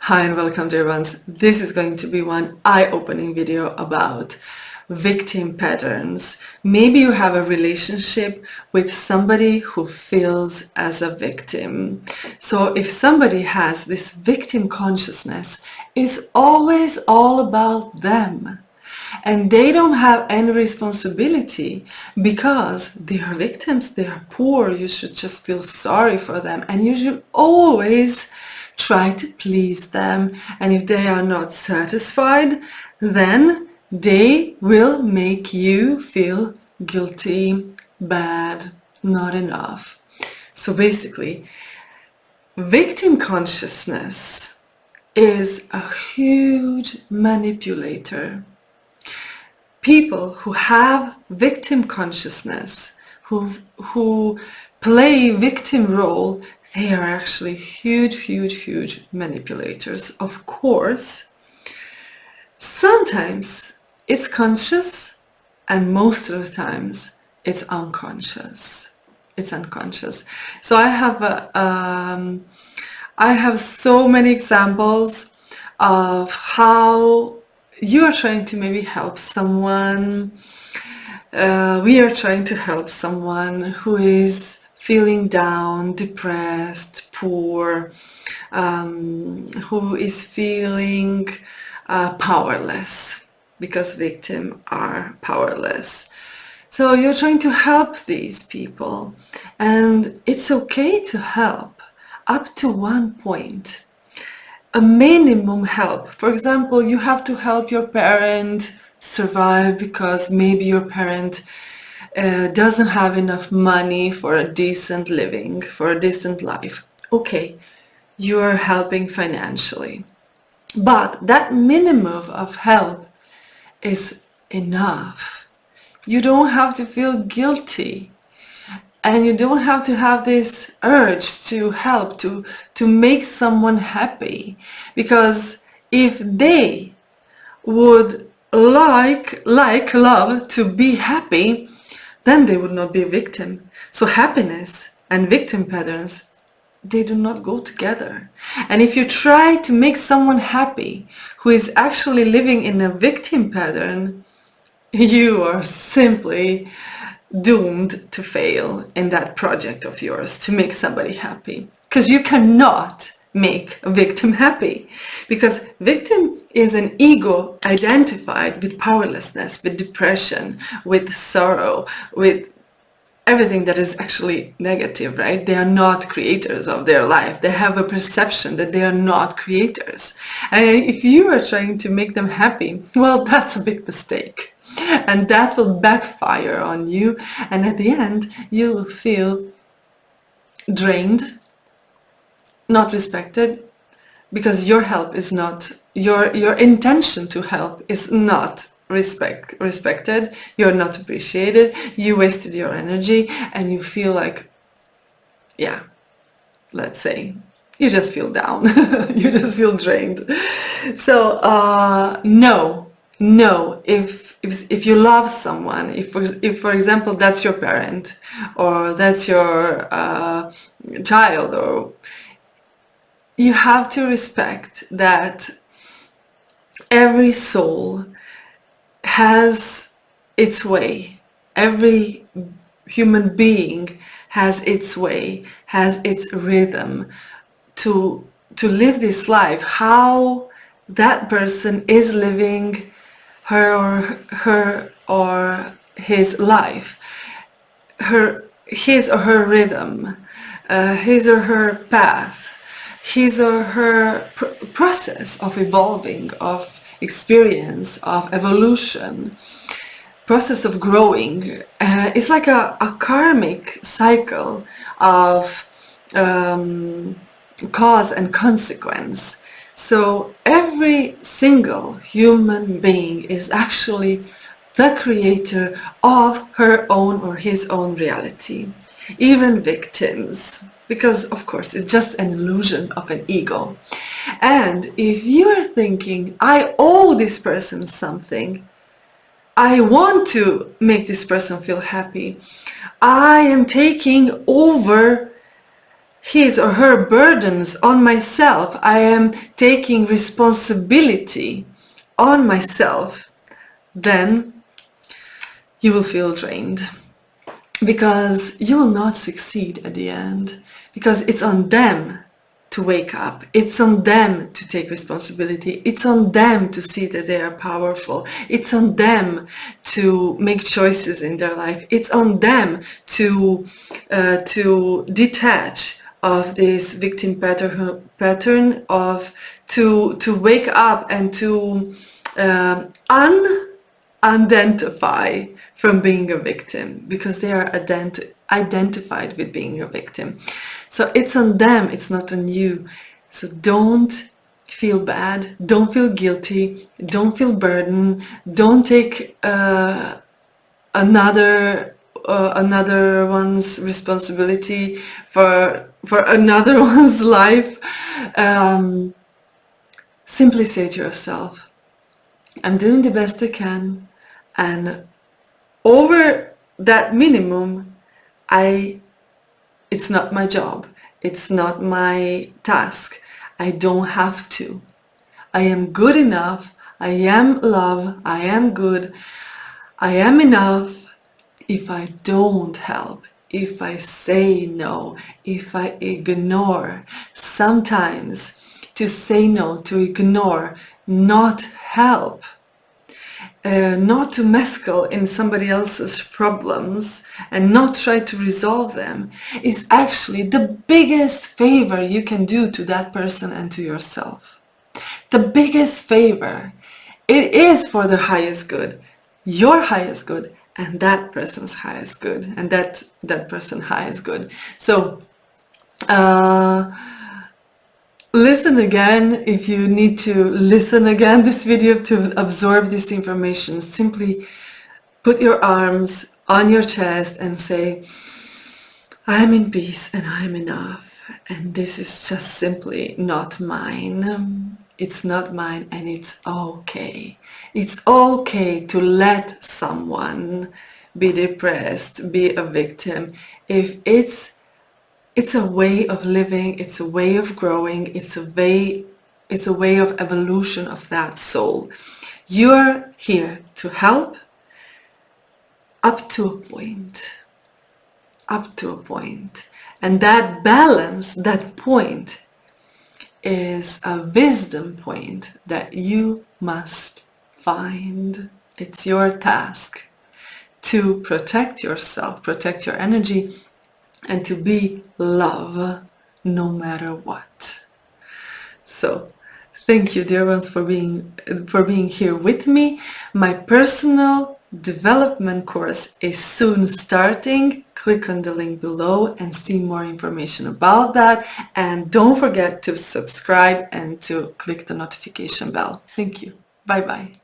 Hi and welcome dear ones. This is going to be one eye-opening video about victim patterns. Maybe you have a relationship with somebody who feels as a victim. So if somebody has this victim consciousness, it's always all about them. And they don't have any responsibility because they are victims, they are poor, you should just feel sorry for them and you should always try to please them, and if they are not satisfied, then they will make you feel guilty, bad, not enough. So basically, victim consciousness is a huge manipulator. People who have victim consciousness, who play victim role, they are actually huge manipulators. Of course, sometimes it's conscious and most of the times it's unconscious. It's unconscious. So I have so many examples of how you are trying to maybe help someone. We are trying to help someone who is feeling down, depressed, poor, who is feeling powerless, because victims are powerless. So you're trying to help these people, and it's okay to help up to one point. A minimum help. For example, you have to help your parent survive because maybe your parent doesn't have enough money for a decent living, for a decent life. Okay, you are helping financially. But that minimum of help is enough. You don't have to feel guilty. And you don't have to have this urge to help, to make someone happy. Because if they would love to be happy, then they would not be a victim. So happiness and victim patterns, they do not go together. And if you try to make someone happy who is actually living in a victim pattern, you are simply doomed to fail in that project of yours to make somebody happy. Because you cannot make a victim happy. Because victim is an ego identified with powerlessness, with depression, with sorrow, with everything that is actually negative, right? They are not creators of their life. They have a perception that they are not creators. And if you are trying to make them happy, well, that's a big mistake. And that will backfire on you. And at the end, you will feel drained, not respected, because your help is not, your intention to help is not respected. You're not appreciated. You wasted your energy and you feel like, yeah, let's say, you just feel down. You just feel drained. So no, if you love someone, if for example that's your parent or that's your child, or you have to respect that every soul has its way. Every human being has its way, has its rhythm to live this life. How that person is living her or his life, his or her rhythm, his or her path, his or her process of evolving, of experience, of evolution, process of growing. It's like a karmic cycle of cause and consequence. So every single human being is actually the creator of her own or his own reality. Even victims, because of course it's just an illusion of an ego. And if you're thinking, I owe this person something, I want to make this person feel happy, I am taking over his or her burdens on myself, I am taking responsibility on myself, then you will feel drained, because you will not succeed at the end, because it's on them to wake up. It's on them to take responsibility. It's on them to see that they are powerful. It's on them to make choices in their life. It's on them to detach of this victim pattern of to wake up and to identify from being a victim, because they are identified with being a victim. So it's on them, it's not on you. So don't feel bad, don't feel guilty, don't feel burdened, don't take another one's responsibility for another one's life. Simply say to yourself, I'm doing the best I can, and over that minimum, it's not my job, it's not my task. I don't have to. I am good enough. I am love. I am good. I am enough. If I don't help, if I say no, if I ignore, sometimes to say no, to ignore, not help, not to mescal in somebody else's problems and not try to resolve them, is actually the biggest favor you can do to that person and to yourself. The biggest favor. It is for the highest good, your highest good, and that person's highest good, and that person's highest good. So listen again if you need to listen again this video to absorb this information. Simply put your arms on your chest and say, I am in peace and I am enough, and this is just simply not mine. It's not mine, and it's okay. It's okay to let someone be depressed, be a victim, if it's a way of living, it's a way of growing, it's a way of evolution of that soul. You're here to help up to a point. Up to a point. And that balance, that point, is a wisdom point that you must find. It's your task to protect yourself, protect your energy, and to be love no matter what. So thank you, dear ones, for being here with me. My personal development course is soon starting. Click on the link below and see more information about that. And don't forget to subscribe and to click the notification bell. Thank you. Bye bye.